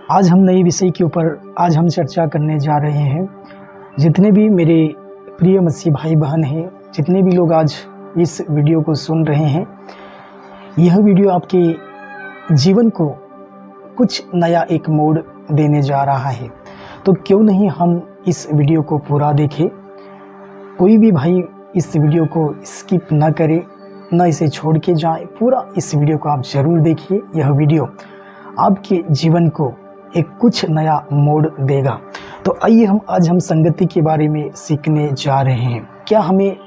आज हम नए विषय के ऊपर आज हम चर्चा करने जा रहे हैं। जितने भी मेरे प्रिय मसीह भाई बहन हैं, जितने भी लोग आज इस वीडियो को सुन रहे हैं, यह वीडियो आपके जीवन को कुछ नया एक मोड़ देने जा रहा है। तो क्यों नहीं हम इस वीडियो को पूरा देखें। कोई भी भाई इस वीडियो को स्किप ना करे, ना इसे छोड़ के जाए। पूरा इस वीडियो को आप ज़रूर देखिए। यह वीडियो आपके जीवन को एक कुछ नया मोड़ देगा। तो आइए आज हम संगति के बारे में सीखने जा रहे हैं। क्या हमें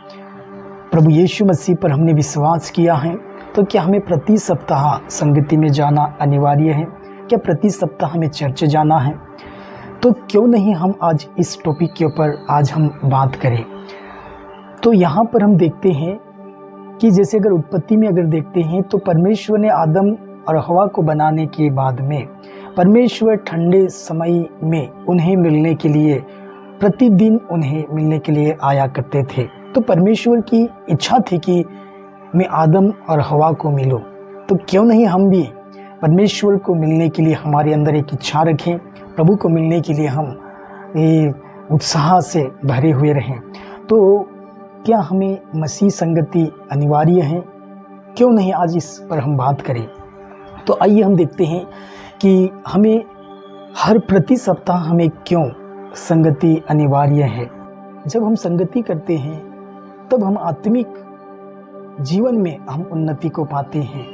प्रभु यीशु मसीह पर हमने विश्वास किया है, तो क्या हमें प्रति सप्ताह संगति में जाना अनिवार्य है? क्या प्रति सप्ताह हमें चर्च जाना है? तो क्यों नहीं हम आज इस टॉपिक के ऊपर आज हम बात करें। तो यहाँ पर हम देखते हैं कि जैसे अगर उत्पत्ति में अगर देखते हैं तो परमेश्वर ने आदम और हवा को बनाने के बाद में परमेश्वर ठंडे समय में उन्हें मिलने के लिए, प्रतिदिन उन्हें मिलने के लिए आया करते थे। तो परमेश्वर की इच्छा थी कि मैं आदम और हवा को मिलूं। तो क्यों नहीं हम भी परमेश्वर को मिलने के लिए हमारे अंदर एक इच्छा रखें, प्रभु को मिलने के लिए हम उत्साह से भरे हुए रहें। तो क्या हमें मसीह संगति अनिवार्य है? क्यों नहीं आज इस पर हम बात करें। तो आइए हम देखते हैं कि हमें हर प्रति सप्ताह हमें क्यों संगति अनिवार्य है। जब हम संगति करते हैं तब हम आत्मिक जीवन में हम उन्नति को पाते हैं।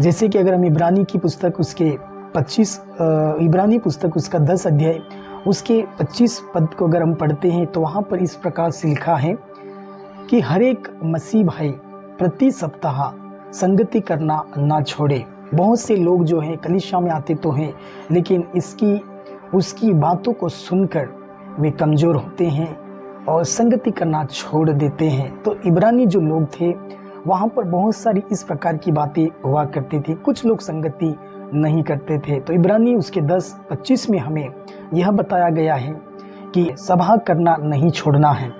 जैसे कि अगर हम इब्रानी की पुस्तक उसके 25 इब्रानी पुस्तक उसका 10 अध्याय उसके 25 पद को अगर हम पढ़ते हैं तो वहाँ पर इस प्रकार से लिखा है कि हर एक मसीह भाई प्रति सप्ताह संगति करना ना छोड़े। बहुत से लोग जो हैं कलीसिया में आते तो हैं, लेकिन उसकी बातों को सुनकर वे कमज़ोर होते हैं और संगति करना छोड़ देते हैं। तो इब्रानी जो लोग थे वहाँ पर बहुत सारी इस प्रकार की बातें हुआ करती थी। कुछ लोग संगति नहीं करते थे। तो इब्रानी उसके 10:25 में हमें यह बताया गया है कि सभा करना नहीं छोड़ना है,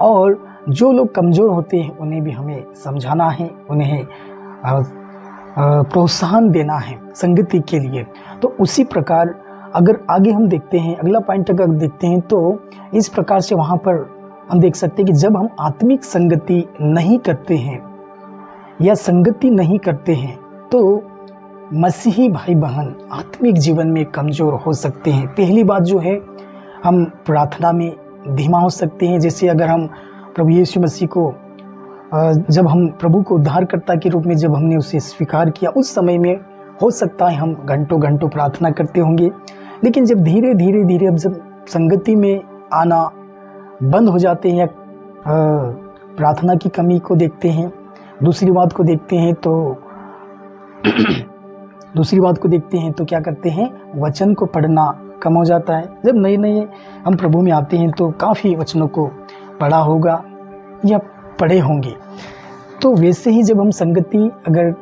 और जो लोग कमज़ोर होते हैं उन्हें भी हमें समझाना है, उन्हें प्रोत्साहन देना है संगति के लिए। तो उसी प्रकार अगर आगे हम देखते हैं, अगला पॉइंट अगर देखते हैं तो इस प्रकार से वहाँ पर हम देख सकते हैं कि जब हम आत्मिक संगति नहीं करते हैं या संगति नहीं करते हैं तो मसीही भाई बहन आत्मिक जीवन में कमज़ोर हो सकते हैं। पहली बात जो है, हम प्रार्थना में धीमा हो सकते हैं। जैसे अगर हम प्रभु यीशु मसीह को जब हम प्रभु को उद्धारकर्ता के रूप में जब हमने उसे स्वीकार किया, उस समय में हो सकता है हम घंटों घंटों प्रार्थना करते होंगे, लेकिन जब धीरे धीरे अब जब संगति में आना बंद हो जाते हैं या प्रार्थना की कमी को देखते हैं, दूसरी बात को देखते हैं तो क्या करते हैं, वचन को पढ़ना कम हो जाता है। जब नए नए हम प्रभु में आते हैं तो काफ़ी वचनों को पढ़ा होगा या पढ़े होंगे। तो वैसे ही जब हम संगति अगर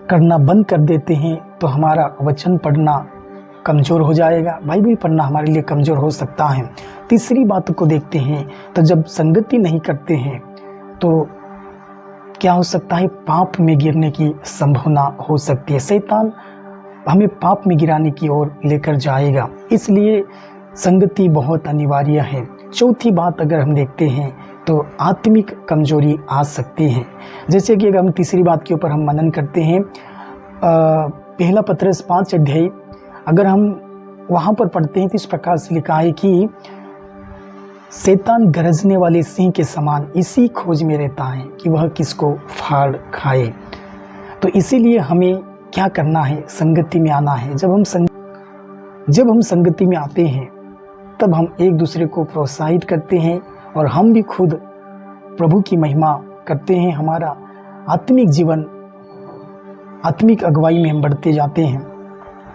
करना बंद कर देते हैं तो हमारा वचन पढ़ना कमज़ोर हो जाएगा, बाइबल पढ़ना हमारे लिए कमज़ोर हो सकता है। तीसरी बात को देखते हैं तो जब संगति नहीं करते हैं तो क्या हो सकता है, पाप में गिरने की संभावना हो सकती है। शैतान हमें पाप में गिराने की ओर लेकर जाएगा, इसलिए संगति बहुत अनिवार्य है। चौथी बात अगर हम देखते हैं तो आत्मिक कमजोरी आ सकती है। जैसे कि अगर हम तीसरी बात के ऊपर हम मनन करते हैं, पहला पत्रस 5 अध्याय अगर हम वहाँ पर पढ़ते हैं तो इस प्रकार से लिखा है कि शैतान गरजने वाले सिंह के समान इसी खोज में रहता है कि वह किसको फाड़ खाए। तो इसीलिए हमें क्या करना है, संगति में आना है। जब हम संगति में आते हैं तब हम एक दूसरे को प्रोत्साहित करते हैं और हम भी खुद प्रभु की महिमा करते हैं। हमारा आत्मिक जीवन, आत्मिक अगुवाई में हम बढ़ते जाते हैं।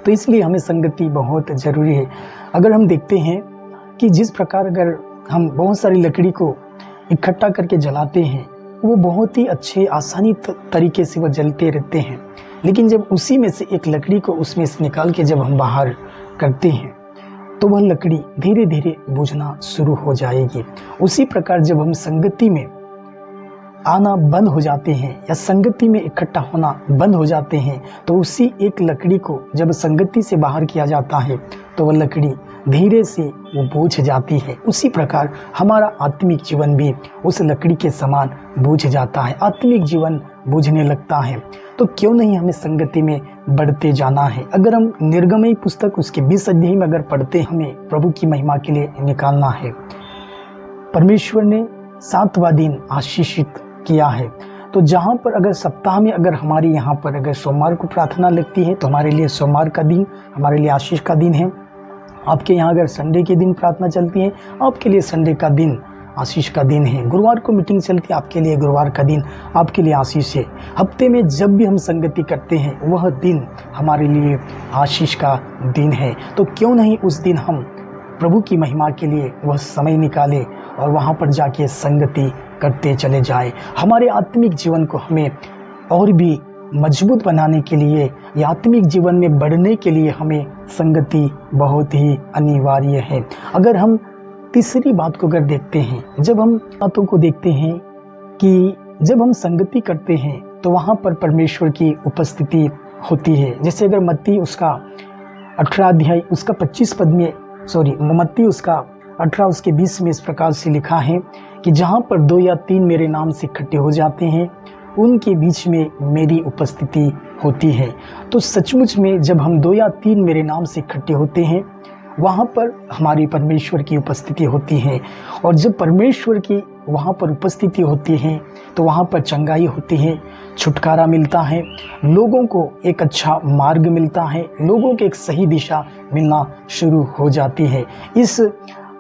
तो इसलिए हमें संगति बहुत ज़रूरी है। अगर हम देखते हैं कि जिस प्रकार अगर हम बहुत सारी लकड़ी को इकट्ठा करके जलाते हैं, वो बहुत ही अच्छे आसानी तरीके से वो जलते रहते हैं, लेकिन जब उसी में से एक लकड़ी को उसमें से निकाल के जब हम बाहर करते हैं तो वह लकड़ी धीरे धीरे बुझना शुरू हो जाएगी। उसी प्रकार जब हम संगति में आना बंद हो जाते हैं या संगति में इकट्ठा होना बंद हो जाते हैं, तो उसी एक लकड़ी को जब संगति से बाहर किया जाता है तो वह लकड़ी धीरे से वो बूझ जाती है। उसी प्रकार हमारा आत्मिक जीवन भी उस लकड़ी के समान बूझ जाता है, आत्मिक जीवन बूझने लगता है। तो क्यों नहीं हमें संगति में बढ़ते जाना है। अगर हम निर्गमयी पुस्तक उसके 20 अध्याय में अगर पढ़ते, हमें प्रभु की महिमा के लिए निकालना है। परमेश्वर ने 7वां दिन आशीषित किया है। तो जहाँ पर अगर सप्ताह में अगर हमारे यहाँ पर अगर सोमवार को प्रार्थना लगती है तो हमारे लिए सोमवार का दिन हमारे लिए आशीष का दिन है। आपके यहाँ अगर संडे के दिन प्रार्थना चलती है, आपके लिए संडे का दिन आशीष का दिन है। गुरुवार को मीटिंग चलती है, आपके लिए गुरुवार का दिन आपके लिए आशीष है। हफ्ते में जब भी हम संगति करते हैं वह दिन हमारे लिए आशीष का दिन है। तो क्यों नहीं उस दिन हम प्रभु की महिमा के लिए वह समय निकाले और वहाँ पर जाके संगति करते चले जाए। हमारे आत्मिक जीवन को हमें और भी मजबूत बनाने के लिए या आत्मिक जीवन में बढ़ने के लिए हमें संगति बहुत ही अनिवार्य है। अगर हम तीसरी बात को अगर देखते हैं, जब हम बातों को देखते हैं कि जब हम संगति करते हैं तो वहाँ पर परमेश्वर की उपस्थिति होती है। जैसे अगर मत्ती उसका 18 अध्याय उसका 25 पद में मत्ती उसका 18 उसके 20 में इस प्रकार से लिखा है कि जहाँ पर 2 या 3 मेरे नाम से इकट्ठे हो जाते हैं उनके बीच में मेरी उपस्थिति होती है। तो सचमुच में जब हम 2 या 3 मेरे नाम से इकट्ठे होते हैं वहाँ पर हमारी परमेश्वर की उपस्थिति होती है। और जब परमेश्वर की वहाँ पर उपस्थिति होती है तो वहाँ पर चंगाई होती है, छुटकारा मिलता है, लोगों को एक अच्छा मार्ग मिलता है, लोगों को एक सही दिशा मिलना शुरू हो जाती है। इस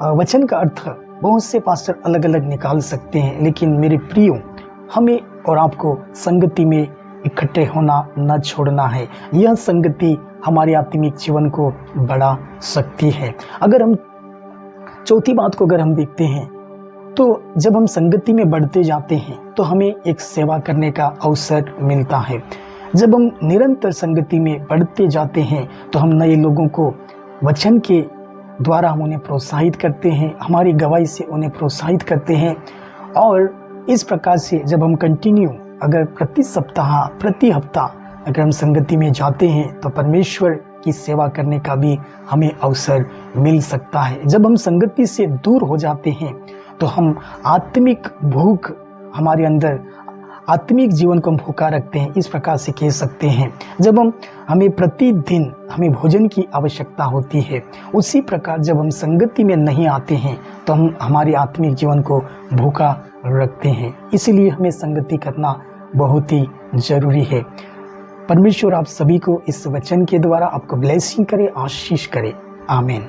वचन का अर्थ बहुत से पास्टर अलग अलग निकाल सकते हैं, लेकिन मेरे प्रियो, हमें और आपको संगति में इकट्ठे होना न छोड़ना है। यह संगति हमारे आत्मिक जीवन को बढ़ा सकती है। अगर हम चौथी बात को अगर हम देखते हैं तो जब हम संगति में बढ़ते जाते हैं तो हमें एक सेवा करने का अवसर मिलता है। जब हम निरंतर संगति में बढ़ते जाते हैं तो हम नए लोगों को वचन के द्वारा हम उन्हें प्रोत्साहित करते हैं, हमारी गवाही से उन्हें प्रोत्साहित करते हैं। और इस प्रकार से जब हम कंटिन्यू अगर प्रति सप्ताह प्रति हफ्ता अगर हम संगति में जाते हैं तो परमेश्वर की सेवा करने का भी हमें अवसर मिल सकता है। जब हम संगति से दूर हो जाते हैं तो हम आत्मिक भूख हमारे अंदर आत्मिक जीवन को हम भूखा रखते हैं, इस प्रकार से कह सकते हैं। जब हमें प्रतिदिन हमें भोजन की आवश्यकता होती है, उसी प्रकार जब हम संगति में नहीं आते हैं तो हम हमारे आत्मिक जीवन को भूखा रखते हैं। इसलिए हमें संगति करना बहुत ही जरूरी है। परमेश्वर आप सभी को इस वचन के द्वारा आपको ब्लेसिंग करे, आशीष करे। आमीन।